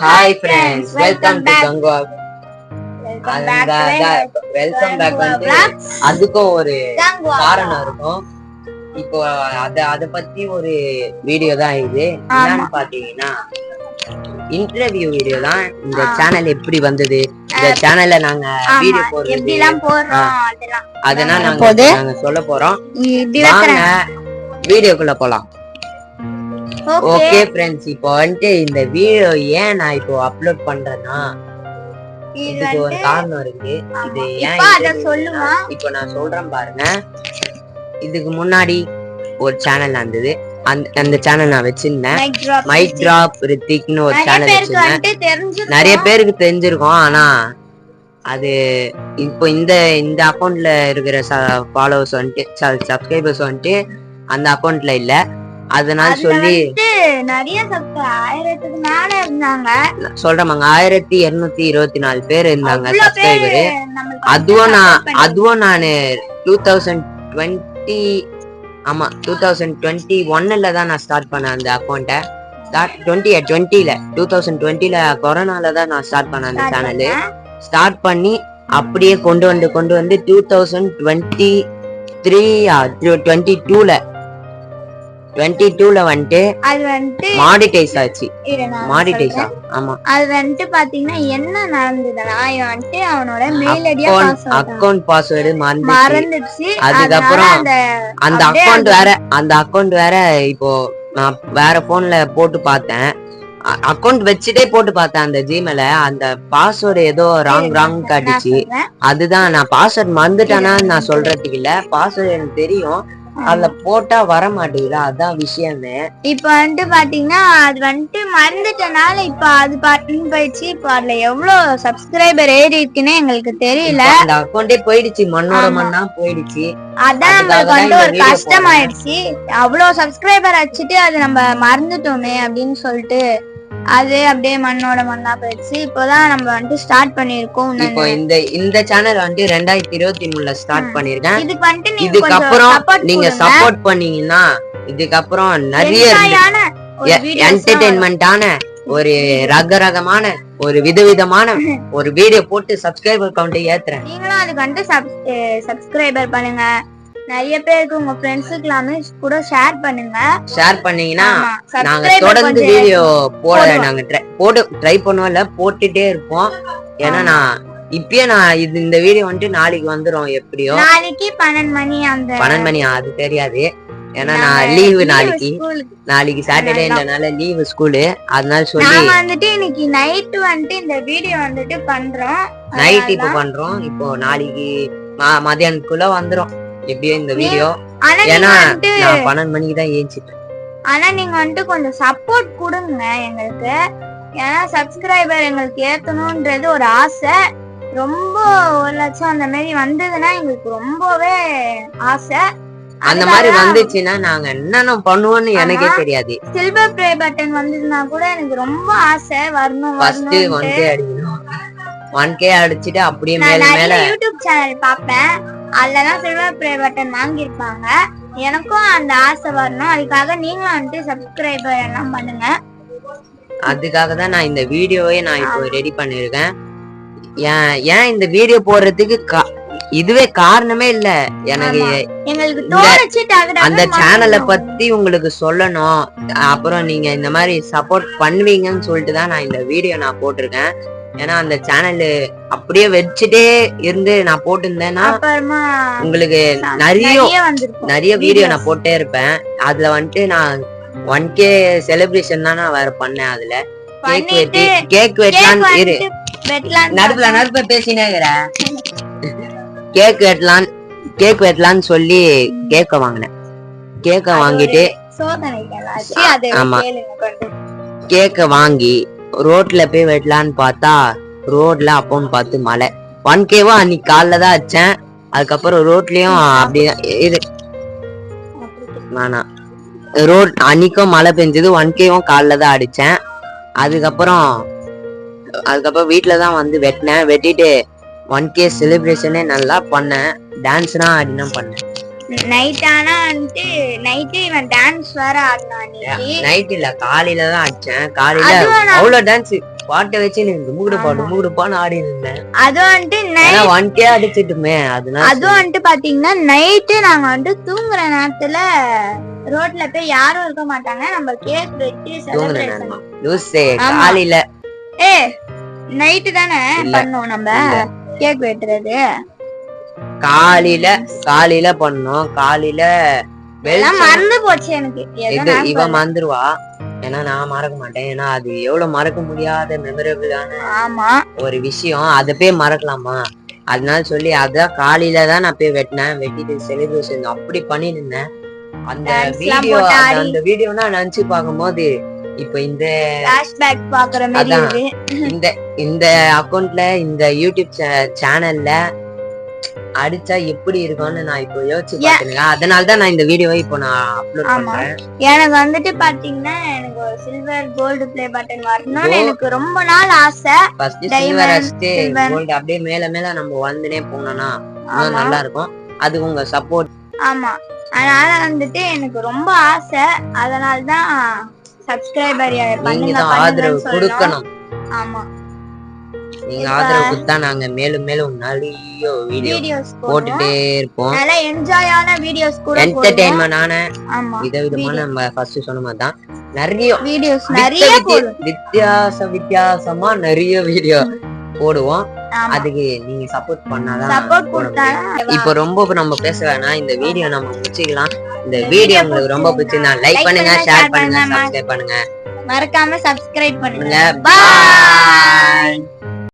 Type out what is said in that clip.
Hi friends, welcome to Gango. Welcome back வந்து அதுக்கும் ஒரு காரணம் இருக்கும். இப்போ அத பத்தி ஒரு வீடியோ தான் இது. என்னன்னு பாத்தீங்கன்னா இன்டர்வியூ வீடியோ தான். இந்த சேனல் எப்படி வந்தது, இந்த சேனல்ல நாங்க வீடியோ போடுறது அதெல்லாம் நாங்க சொல்ல போறோம். வாங்க வீடியோக்குள்ள போலாம். ஓகே ஃப்ரெண்ட்ஸ், இப்போ வந்துட்டு இந்த வீடியோ ஏன் நான் இப்போ அப்லோட் பண்றேன்னா இதுக்கு ஒரு காரணம் இருக்கு. இது ஏன் இப்போ நான் சொல்றேன் பாருங்க. இதுக்கு முன்னாடி ஒரு சேனல் இருந்தது. அந்த சேனல் நான் வச்சிருந்தேன். மைக் டிராப் ரித்திக்னு ஒரு சேனல் வச்சிருந்தேன். நிறைய பேருக்கு தெரிஞ்சிருக்கும். ஆனா அது இப்போ இந்த அக்கௌண்ட்ல இருக்கிற ஃபாலோவர்ஸ் வந்துட்டு சப்ஸ்கிரைபர்ஸ் வந்துட்டு அந்த அக்கௌண்ட்ல இல்ல. அதனால சொல்லி நிறைய 1000க்கு மேல இருந்தாங்க. சொல்றேன், 1224 பேர் இருந்தாங்க சப்ஸ்கிரைபர். அதுவும் நானு 2020 ஆமா 2021ல தான் நான் ஸ்டார்ட் பண்ணேன் அந்த அக்கௌண்ட்டை. 2020ல கொரோனால தான் நான் ஸ்டார்ட் பண்ணேன் அந்த சேனல். ஸ்டார்ட் பண்ணி அப்படியே கொண்டு வந்து 2022ல வந்துட்டு மானிடைஸ் ஆச்சு. ஆமா, அது வந்துட்டு பாத்தீங்கன்னா என்ன நடந்ததுன்னா, இவன் வந்துட்டு அவனோட மெயில் ஐடி அக்கவுண்ட் பாஸ்வேர்டு மறந்துச்சு. அதுக்கப்புறம் அந்த அக்கவுண்ட் வேற இப்போ நான் வேற போன்ல போட்டு பார்த்தேன். அக்கௌண்ட் வச்சுட்டே போட்டு பார்த்தேன் அந்த ஜிமெயில. அந்த பாஸ்வேர்டு ஏதோ ராங் காட்டுச்சு. அதுதான் நான் பாஸ்வேர்ட் மறந்துட்டேன்னா நான் சொல்றதுக்கு இல்ல, பாஸ்வேர்டு எனக்கு தெரியும், அதுல போட்டா வர மாட்டேங்குது. அதான் விஷயமே. இப்ப வந்துட்டு பாத்தீங்கன்னா அது வந்துட்டு மறந்துட்டனால இப்ப அது பாட்டுன்னு போயிடுச்சு. இப்ப அதுல எவ்வளவு சப்ஸ்கிரைபர் ஏறி இருக்குன்னு எங்களுக்கு தெரியல. அந்த அக்கௌண்டே போயிடுச்சு, மண்ணோட மண்ணா போயிடுச்சு. அதான் நம்மளுக்கு வந்து ஒரு கஷ்டம் ஆயிடுச்சு. அவ்வளவு சப்ஸ்கிரைபர் வச்சுட்டு அது நம்ம மறந்துட்டோமே அப்படின்னு சொல்லிட்டு அது அப்படியே மண்ணோட மண்ணா போயிடுச்சு. இப்போதான் நம்ம வந்துட்டு ஸ்டார்ட் பண்ணிருக்கோம். இப்போ இந்த சேனல் வந்துட்டு 2023ல ஸ்டார்ட் பண்ணிருக்கேன். இதுக்கப்புறம் நீங்க சப்போர்ட் பண்ணீங்கன்னா இதுக்கப்புறம் நிறைய என்டர்டெயின்மெண்டான ஒரு ரகரகமான ஒரு விதவிதமான ஒரு வீடியோ போட்டு சப்ஸ்கிரைபர் கவுண்ட் ஏத்துறேன். நீங்களும் அதுக்கு வந்துட்டு சப்ஸ்கிரைபர் பண்ணுங்க. நிறைய பேருக்கு உங்க ஃப்ரெண்ட்ஸுக்கு எல்லாமே கூட ஷேர் பண்ணுங்க. ஷேர் பண்ணீங்கன்னா நாங்க தொடர்ந்து வீடியோ நாங்க ட்ரை பண்ணுவோம்ல, போட்டுட்டே இருப்போம். ஏன்னா நான் இந்த வீடியோ வந்துட்டு நாளைக்கு வந்துரும். எப்படியோ நாளைக்கு 12 மணி அது தெரியாது. ஏன்னா நான் லீவு நாளைக்கு சாட்டர்டேன்றனால லீவு ஸ்கூலு. அதனால சொல்லி வந்துட்டு இன்னைக்கு நைட் வந்துட்டு இந்த வீடியோ வந்துட்டு பண்றோம். நைட் இப்ப பண்றோம். இப்போ நாளைக்கு மதியானத்துக்குள்ள வந்துரும் எப்படியோ இந்த வீடியோ. ஏன்னா நான் 12 மணிக்கு தான் ஏஞ்சிட்டேன். ஆனா நீங்க வந்துட்டு கொஞ்சம் சப்போர்ட் கொடுங்க எங்களுக்கு. ஏன்னா சப்ஸ்கிரைபர் எங்களுக்கு ஏத்தணும்ன்றது ஒரு ஆசை. ரொம்ப 1 லட்சம் அந்த மாதிரி வந்ததுன்னா எங்களுக்கு ரொம்பவே ஆசை. அந்த மாதிரி வந்துச்சுன்னா நாங்க என்னென்ன பண்ணுவோம்னு எனக்கே தெரியாது. சில்வர் ப்ளே பட்டன் வந்ததுன்னா கூட எனக்கு ரொம்ப ஆசை வரணும். ஃபர்ஸ்ட் 1K அடிக்கணும். 1K அடிச்சிட்டு அப்படியே மேல யூடியூப் சேனல் பாப்பேன். அதுலதான் சில்வர் ப்ளே பட்டன் வாங்கியிருப்பாங்க. எனக்கும் அந்த ஆசை வரணும். அதுக்காக நீங்களும் வந்துட்டு சப்ஸ்கிரைபர் எல்லாம் பண்ணுங்க. அதுக்காக தான் நான் இந்த வீடியோவே நான் இப்போ ரெடி பண்ணிருக்கேன். ஏன் இந்த வீடியோ போடுறதுக்கு இதுவே காரணமே இல்ல. எங்களுக்கு அந்த சேனலை பத்தி உங்களுக்கு சொல்லணும். அப்புறம் நீங்க இந்த மாதிரி சப்போர்ட் பண்ணுவீங்கன்னு சொல்லிட்டு தான் நான் இந்த வீடியோ நான் போட்டிருக்கேன். ஏன்னா அந்த சேனல் அப்படியே வச்சுட்டே இருந்து நான் போட்டிருந்தேன்னா உங்களுக்கு நிறைய வீடியோ நான் போட்டே இருப்பேன். அதுல வந்துட்டு நான் 1K செலிப்ரேஷன் தான் நான் வேற பண்ணேன். அதுல கேக் வெட்டலான்னு இரு, நடுப்புல பேசினே இருக்கிறேன். கேக் வெட்டலான்னு சொல்லி கேக்க வாங்கினேன். கேக்க வாங்கிட்டு ஆமா கேக்க வாங்கி ரோட்ல போய் வெட்டலான்னு பார்த்தா ரோட்ல அப்போன்னு பார்த்து மழை. 1Kவும் அன்னைக்கு காலைல தான் அடிச்சேன். அதுக்கப்புறம் ரோட்லயும் அப்படிதான் இது வேணாம். அன்னைக்கும் மழை பெஞ்சது. 1Kவும் காலைல தான் அடிச்சேன். அதுக்கப்புறம் வீட்டுலதான் வந்து வெட்டிட்டு 1K செலிப்ரேஷனே நல்லா பண்ணேன். டான்ஸ்னா அப்படின்னா பண்ணேன். நைட் ஆனா வந்துட்டு நைட்டு இவன் டான்ஸ் வேற ஆடினான். நைட் இல்ல காலையில தான் ஆடிச்சேன். காலையில அவ்வளவு டான்ஸ் பாட்டை வச்சு நீங்க முகுடுப்பான்னு ஆடி இருந்தேன். அது வந்துட்டு 1K அடிச்சிட்டுமே. அதனால அதுவும் வந்துட்டு பாத்தீங்கன்னா நைட்டு நாங்க வந்துட்டு தூங்குற நேரத்துல ரோட்ல போய் யாரும் இருக்க மாட்டாங்க, நம்ம கேக் வெட்டி செலிப்ரேட் பண்ணுவோம். காலையில நைட்டு தானே பண்ணோம் நம்ம கேக் வெட்டுறது. காலையில பண்ணோம். காலையில மறந்து போச்சு எனக்கு. இவ மறந்துருவா, ஏன்னா நான் மறக்க மாட்டேன். ஏன்னா அது எவ்வளவு மறக்க முடியாத மெமரபிளான ஒரு விஷயம். அதை போய் மறக்கலாமா? அதனால சொல்லி அதான் காலையில தான் நான் போய் வெட்டிட்டு செலிப்ரேஷன் அப்படி பண்ணிட்டு இருந்தேன். அந்த வீடியோனா நினைச்சு பார்க்கும்போது இப்ப இந்த அக்கௌண்ட்ல இந்த யூடியூப் சேனல்ல அடிச்சா எப்படி இருக்கும்னு நான் இப்போ யோசிச்சு பாத்துருக்கேன். அதனாலதான் நான் இந்த வீடியோவை இப்போ நான் அப்லோட் பண்றேன். எனக்கு வந்துட்டு பாத்தீங்கன்னா எனக்கு ஒரு சில்வர் கோல்டு ப்ளே பட்டன் வரணும்னு எனக்கு ரொம்ப நாள் ஆசை. ஃபர்ஸ்ட் சில்வர் அடிச்சு கோல்டு அப்படியே மேல மேல நம்ம வந்துனே போனோம்னா இன்னும் நல்லா இருக்கும். அது உங்க சப்போர்ட். ஆமா, அதனால வந்துட்டு எனக்கு ரொம்ப ஆசை. அதனாலதான் சப்ஸ்கிரைபர் பண்ணுங்க, ஆதரவு கொடுக்கணும். ஆமா, நீங்க ஆதரவு கொடுத்தா நாங்க மேலும் மேலும் நிறைய வீடியோஸ் போட்டுட்டே இருப்போம். நல்ல என்ஜாயான வீடியோஸ் கூட, என்டர்டெயின்மென்டான விதவிதமான நம்ம ஃபர்ஸ்ட் சொன்ன மாதிரி தான் நிறைய வீடியோஸ் வித்தியாசமா நிறைய வீடியோ போடுவோம். அதுக்கு நீங்க சப்போர்ட் பண்ணாதான். இப்போ ரொம்ப நம்ம பேச வேணாம், இந்த வீடியோ நம்ம முடிச்சுக்கலாம். இந்த வீடியோ உங்களுக்கு ரொம்ப பிடிச்சிருந்தா லைக் பண்ணுங்க, ஷேர் பண்ணுங்க, சப்ஸ்கிரைப் பண்ணுங்க, மறக்காம சப்ஸ்கிரைப் பண்ணுங்க. பாய்.